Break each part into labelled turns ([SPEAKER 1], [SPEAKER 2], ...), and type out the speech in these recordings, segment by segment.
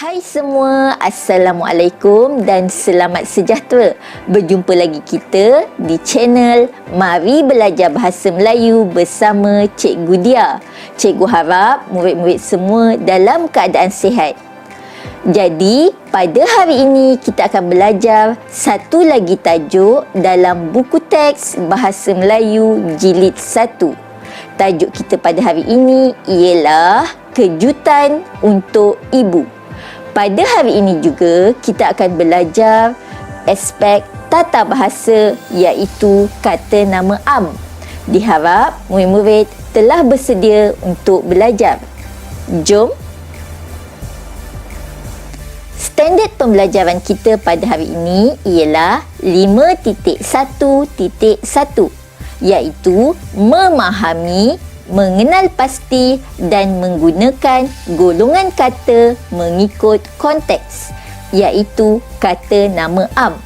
[SPEAKER 1] Hai semua, Assalamualaikum dan selamat sejahtera. Berjumpa lagi kita di channel Mari Belajar Bahasa Melayu bersama Cikgu Dia. Cikgu harap murid-murid semua dalam keadaan sihat. Jadi, pada hari ini kita akan belajar satu lagi tajuk dalam buku teks Bahasa Melayu Jilid 1. Tajuk kita pada hari ini ialah Kejutan untuk Ibu. Pada hari ini juga kita akan belajar aspek tata bahasa iaitu kata nama am. Diharap murid-murid telah bersedia untuk belajar. Jom. Standard pembelajaran kita pada hari ini ialah 5.1.1 iaitu memahami, mengenal pasti dan menggunakan golongan kata mengikut konteks iaitu kata nama am.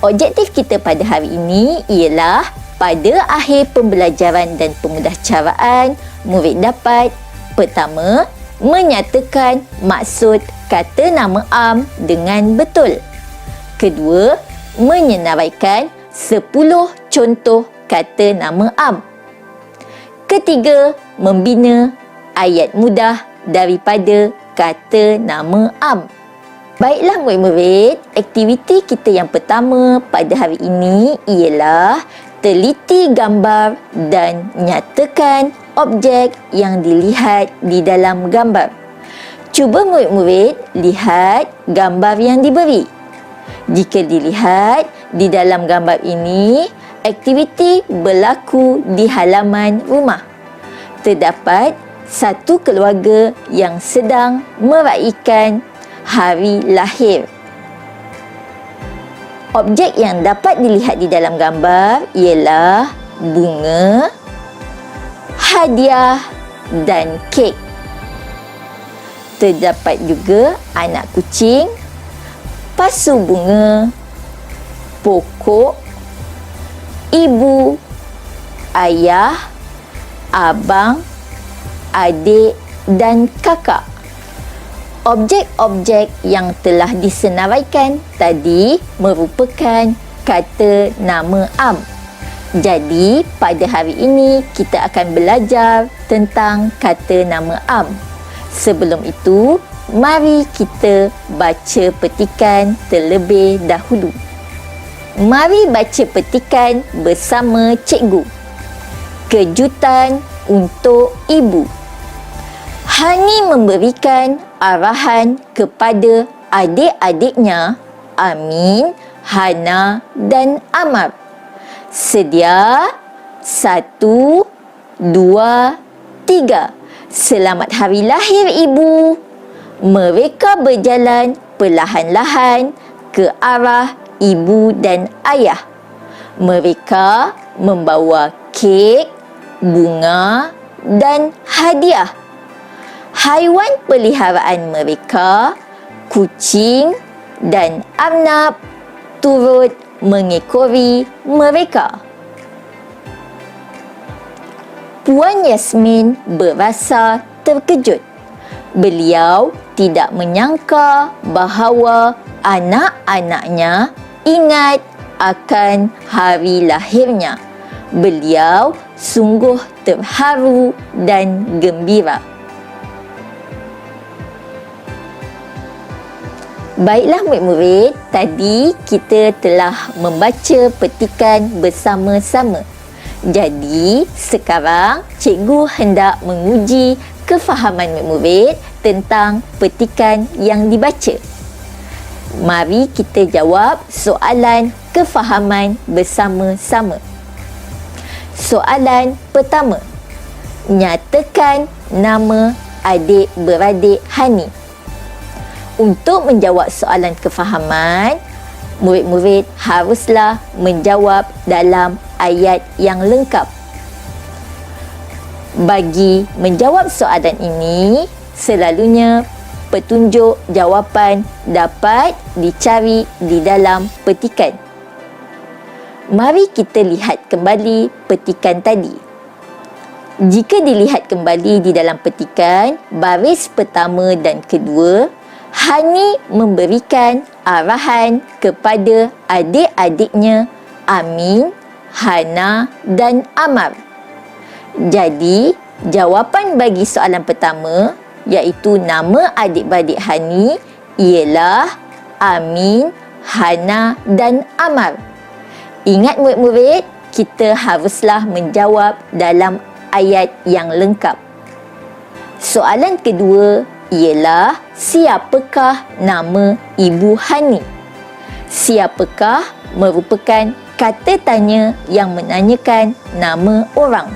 [SPEAKER 1] Objektif kita pada hari ini ialah pada akhir pembelajaran dan pemudahcaraan murid dapat pertama, menyatakan maksud kata nama am dengan betul. Kedua, menyenaraikan 10 contoh kata nama am. Ketiga, membina ayat mudah daripada kata nama am. Baiklah murid-murid, aktiviti kita yang pertama pada hari ini ialah teliti gambar dan nyatakan objek yang dilihat di dalam gambar. Cuba murid-murid lihat gambar yang diberi. Jika dilihat di dalam gambar ini, aktiviti berlaku di halaman rumah. Terdapat satu keluarga yang sedang meraihkan hari lahir. Objek yang dapat dilihat di dalam gambar ialah bunga, hadiah dan kek. Terdapat juga anak kucing, pasu bunga, pokok, ibu, ayah, abang, adik dan kakak. Objek-objek yang telah disenaraikan tadi merupakan kata nama am. Jadi, pada hari ini kita akan belajar tentang kata nama am. Sebelum itu, mari kita baca petikan terlebih dahulu. Mari baca petikan bersama cikgu. Kejutan untuk ibu. Hani memberikan arahan kepada adik-adiknya Amin, Hana dan Amar. Sedia 1, 2, 3. Selamat hari lahir ibu. Mereka berjalan perlahan-lahan ke arah ibu dan ayah. Mereka membawa kek, bunga dan hadiah. Haiwan peliharaan mereka, kucing dan arnab, turut mengekori mereka. Puan Yasmin berasa terkejut. Beliau tidak menyangka bahawa anak-anaknya ingat akan hari lahirnya. Beliau sungguh terharu dan gembira. Baiklah murid-murid, tadi kita telah membaca petikan bersama-sama. Jadi, sekarang cikgu hendak menguji kefahaman murid-murid tentang petikan yang dibaca. Mari kita jawab soalan kefahaman bersama-sama. Soalan pertama. Nyatakan nama adik-beradik Hani. Untuk menjawab soalan kefahaman, murid-murid haruslah menjawab dalam ayat yang lengkap. Bagi menjawab soalan ini, selalunya petunjuk jawapan dapat dicari di dalam petikan. Mari kita lihat kembali petikan tadi. Jika dilihat kembali di dalam petikan, baris pertama dan kedua Hani memberikan arahan kepada adik-adiknya Amin, Hana dan Amar. Jadi, jawapan bagi soalan pertama iaitu nama adik-beradik Hani ialah Amin, Hana dan Amar. Ingat murid-murid, kita haruslah menjawab dalam ayat yang lengkap. Soalan kedua ialah siapakah nama Ibu Hani? Siapakah merupakan kata tanya yang menanyakan nama orang.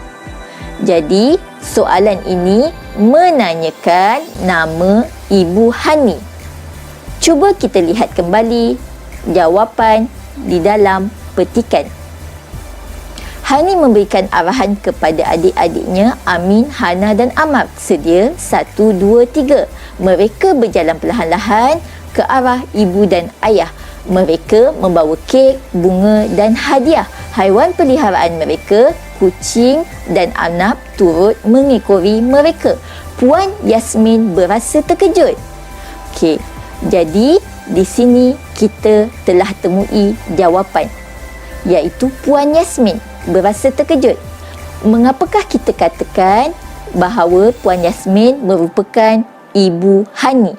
[SPEAKER 1] Jadi, soalan ini menanyakan nama Ibu Hani. Cuba kita lihat kembali jawapan di dalam petikan. Hani memberikan arahan kepada adik-adiknya Amin, Hana dan Amar. Sedia 1, 2, 3. Mereka berjalan perlahan-lahan ke arah ibu dan ayah. Mereka membawa kek, bunga dan hadiah. Haiwan peliharaan mereka, kucing dan Arnab turut mengekori mereka. Puan Yasmin berasa terkejut. Okey, jadi di sini kita telah temui jawapan, iaitu Puan Yasmin berasa terkejut. Mengapakah kita katakan bahawa Puan Yasmin merupakan Ibu Hani?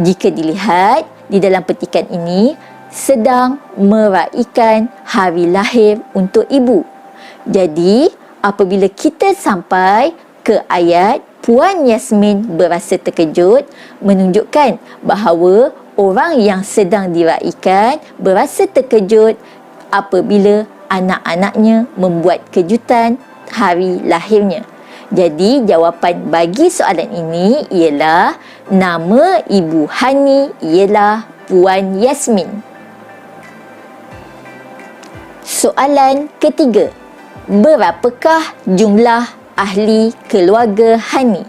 [SPEAKER 1] Jika dilihat di dalam petikan ini sedang meraikan hari lahir untuk ibu. Jadi, apabila kita sampai ke ayat Puan Yasmin berasa terkejut, menunjukkan bahawa orang yang sedang diraikan berasa terkejut apabila anak-anaknya membuat kejutan hari lahirnya. Jadi, jawapan bagi soalan ini ialah nama Ibu Hani ialah Puan Yasmin. Soalan ketiga. Berapakah jumlah ahli keluarga Hani?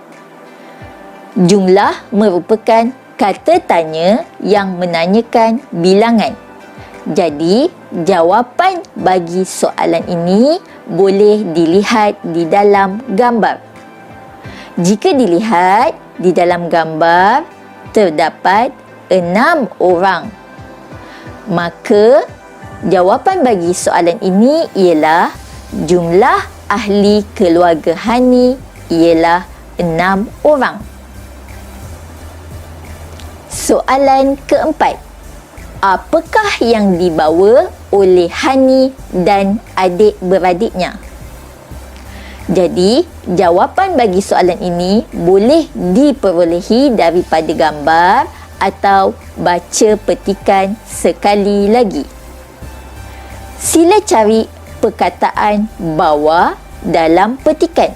[SPEAKER 1] Jumlah merupakan kata tanya yang menanyakan bilangan. Jadi, jawapan bagi soalan ini boleh dilihat di dalam gambar. Jika dilihat di dalam gambar, terdapat 6 orang. Maka, jawapan bagi soalan ini ialah jumlah ahli keluarga Hani ialah 6 orang. Soalan keempat. Apakah yang dibawa oleh Hani dan adik-beradiknya? Jadi, jawapan bagi soalan ini boleh diperolehi daripada gambar atau baca petikan sekali lagi. Sila cari perkataan bawah dalam petikan.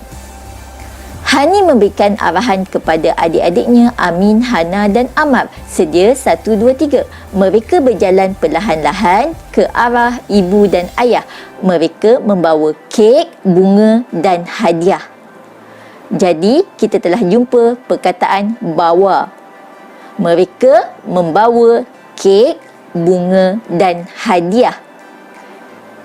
[SPEAKER 1] Hani memberikan arahan kepada adik-adiknya Amin, Hana dan Amar. Sedia 1, 2, 3. Mereka berjalan perlahan-lahan ke arah ibu dan ayah. Mereka membawa kek, bunga dan hadiah. Jadi, kita telah jumpa perkataan bawa. Mereka membawa kek, bunga dan hadiah.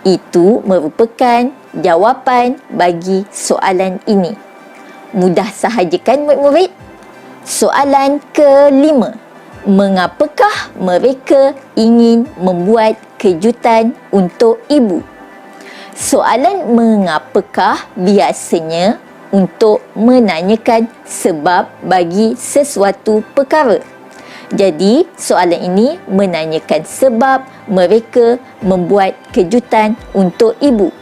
[SPEAKER 1] Itu merupakan jawapan bagi soalan ini. Mudah sahaja kan murid-murid? Soalan kelima. Mengapakah mereka ingin membuat kejutan untuk ibu? Soalan mengapakah biasanya untuk menanyakan sebab bagi sesuatu perkara. Jadi, soalan ini menanyakan sebab mereka membuat kejutan untuk ibu.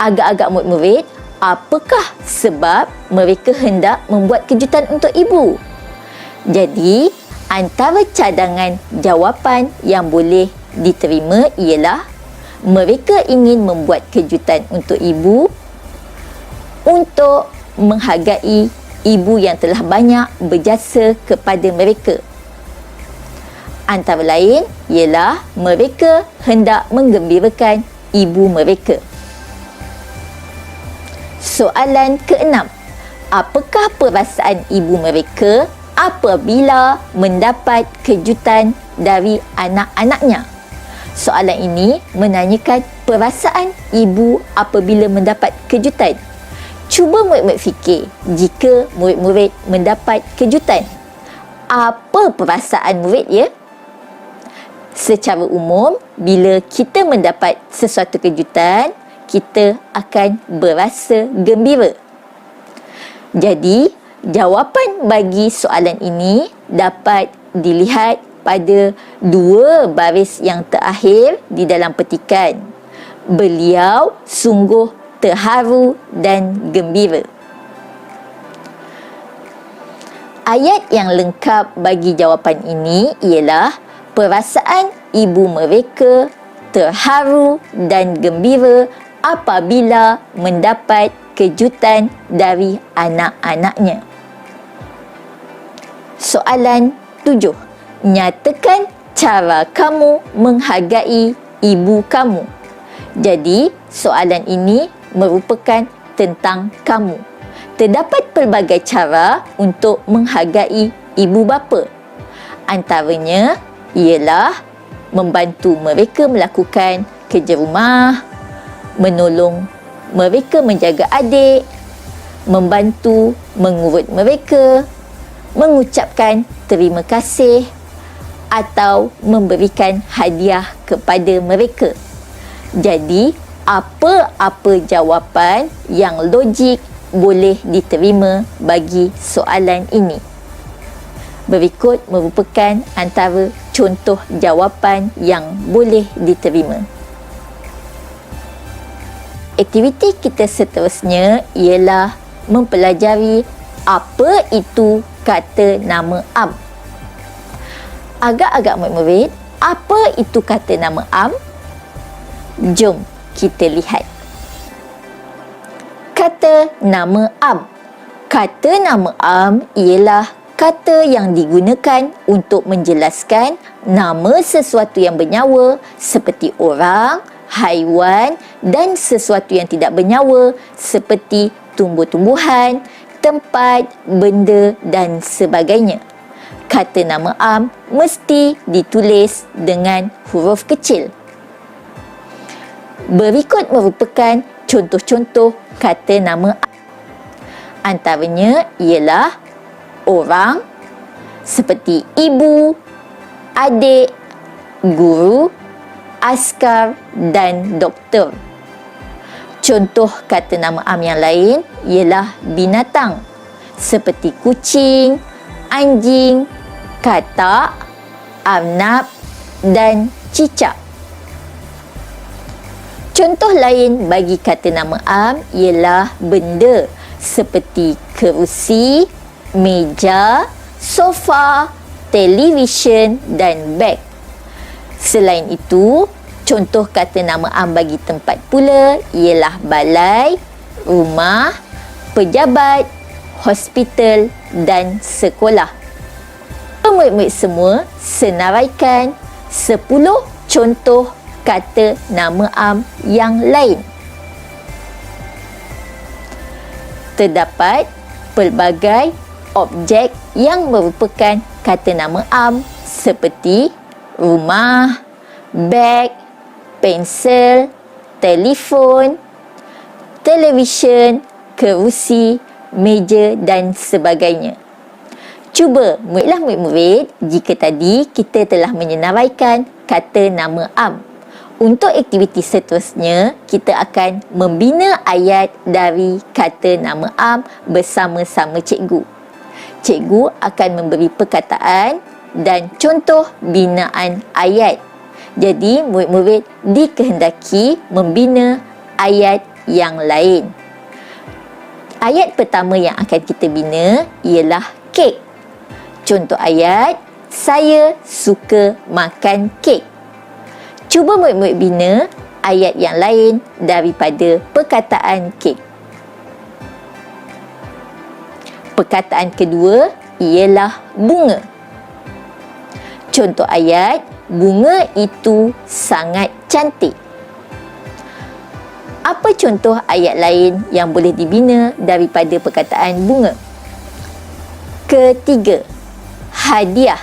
[SPEAKER 1] Agak-agak murid-murid, apakah sebab mereka hendak membuat kejutan untuk ibu? Jadi, antara cadangan jawapan yang boleh diterima ialah mereka ingin membuat kejutan untuk ibu untuk menghargai ibu yang telah banyak berjasa kepada mereka. Antara lain ialah mereka hendak menggembirakan ibu mereka. Soalan keenam. Apakah perasaan ibu mereka apabila mendapat kejutan dari anak-anaknya? Soalan ini menanyakan perasaan ibu apabila mendapat kejutan. Cuba murid-murid fikir, jika murid-murid mendapat kejutan, apa perasaan murid ya? Secara umum, bila kita mendapat sesuatu kejutan, kita akan berasa gembira. Jadi, jawapan bagi soalan ini dapat dilihat pada dua baris yang terakhir di dalam petikan. Beliau sungguh terharu dan gembira. Ayat yang lengkap bagi jawapan ini ialah perasaan ibu mereka terharu dan gembira apabila mendapat kejutan dari anak-anaknya. Soalan 7. Nyatakan cara kamu menghargai ibu kamu. Jadi, soalan ini merupakan tentang kamu. Terdapat pelbagai cara untuk menghargai ibu bapa. Antaranya ialah membantu mereka melakukan kerja rumah, menolong mereka menjaga adik, membantu mengurut mereka, mengucapkan terima kasih atau memberikan hadiah kepada mereka. Jadi, apa-apa jawapan yang logik boleh diterima bagi soalan ini. Berikut merupakan antara contoh jawapan yang boleh diterima. Aktiviti kita seterusnya ialah mempelajari apa itu kata nama am. Agak-agak murid-murid, apa itu kata nama am? Jom kita lihat. Kata nama am. Kata nama am ialah kata yang digunakan untuk menjelaskan nama sesuatu yang bernyawa seperti orang, haiwan dan sesuatu yang tidak bernyawa seperti tumbuh-tumbuhan, tempat, benda dan sebagainya. Kata nama am mesti ditulis dengan huruf kecil. Berikut merupakan contoh-contoh kata nama am. Antaranya ialah orang seperti ibu, adik, guru, askar dan doktor. Contoh kata nama am yang lain ialah binatang seperti kucing, anjing, katak, arnab dan cicak. Contoh lain bagi kata nama am ialah benda seperti kerusi, meja, sofa, televisyen dan beg. Selain itu, contoh kata nama am bagi tempat pula ialah balai, rumah, pejabat, hospital dan sekolah. Murid-murid semua senaraikan 10 contoh kata nama am yang lain. Terdapat pelbagai objek yang merupakan kata nama am seperti rumah, beg, pensel, telefon, televisyen, kerusi, meja dan sebagainya. Cuba murid-murid jika tadi kita telah menyenaraikan kata nama am. Untuk aktiviti seterusnya, kita akan membina ayat dari kata nama am bersama-sama cikgu. Cikgu akan memberi perkataan dan contoh binaan ayat. Jadi, murid-murid dikehendaki membina ayat yang lain. Ayat pertama yang akan kita bina ialah kek. Contoh ayat, saya suka makan kek. Cuba murid-murid bina ayat yang lain daripada perkataan kek. Perkataan kedua ialah bunga. Contoh ayat, bunga itu sangat cantik. Apa contoh ayat lain yang boleh dibina daripada perkataan bunga? Ketiga, hadiah.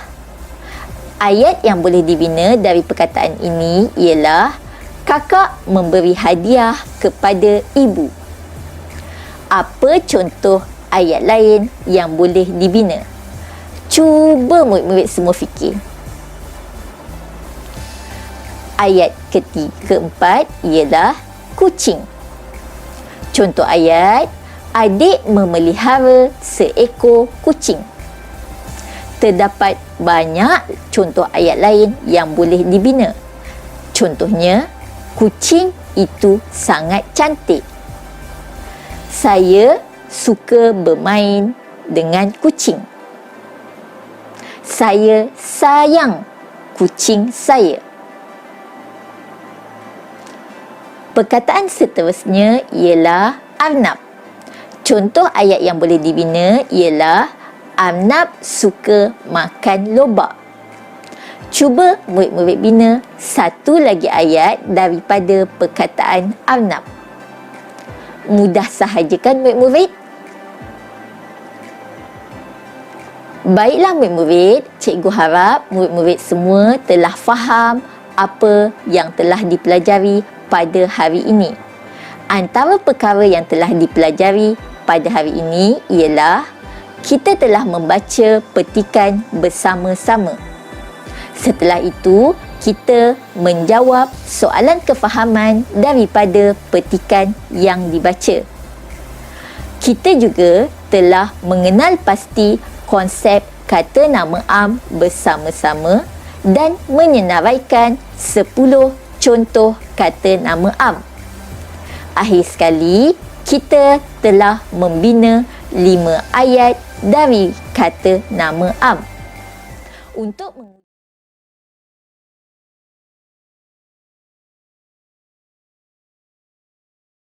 [SPEAKER 1] Ayat yang boleh dibina dari perkataan ini ialah kakak memberi hadiah kepada ibu. Apa contoh ayat lain yang boleh dibina? Cuba murid-murid semua fikir. Ayat keempat ialah kucing. Contoh ayat, adik memelihara seekor kucing. Terdapat banyak contoh ayat lain yang boleh dibina. Contohnya, kucing itu sangat cantik. Saya suka bermain dengan kucing. Saya sayang kucing saya. Perkataan seterusnya ialah Arnab. Contoh ayat yang boleh dibina ialah Arnab suka makan lobak. Cuba murid-murid bina satu lagi ayat daripada perkataan Arnab. Mudah sahaja kan murid-murid? Baiklah murid-murid, cikgu harap murid-murid semua telah faham apa yang telah dipelajari pada hari ini. Antara perkara yang telah dipelajari pada hari ini ialah kita telah membaca petikan bersama-sama. Setelah itu, kita menjawab soalan kefahaman daripada petikan yang dibaca. Kita juga telah mengenal pasti konsep kata nama am bersama-sama dan menyenaraikan 10 contoh kata nama am. Akhir sekali, kita telah membina 5 ayat dari kata nama am. Untuk